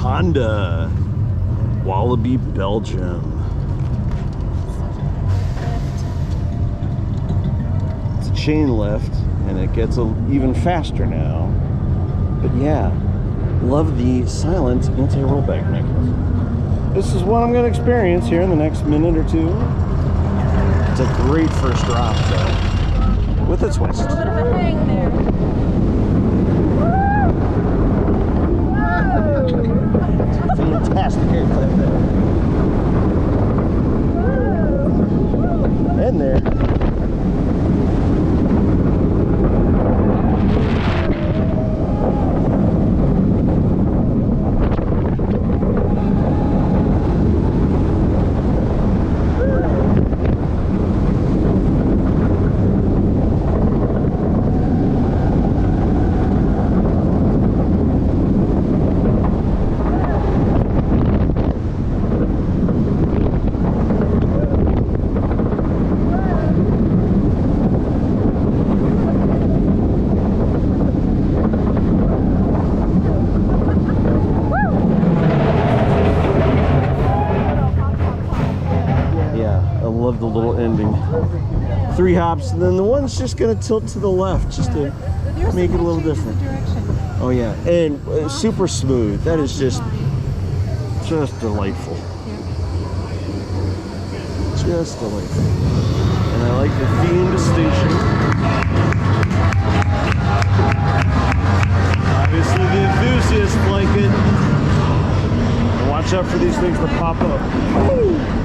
Kondaa, Walibi Belgium. It's a chain lift, and it gets even faster now. But yeah, love the silent anti-rollback mechanism. This is what I'm going to experience here in the next minute or two. It's a great first drop, though, with a twist. A little bit of a hang there. Fantastic air clip there. And there. Love the little ending. 3 hops, and then the one's just gonna tilt to the left just to make it a little different. Oh yeah, and super smooth. That is just delightful. Just delightful. And I like the themed station. Obviously the enthusiasts like it. And watch out for these things to pop up. Woo!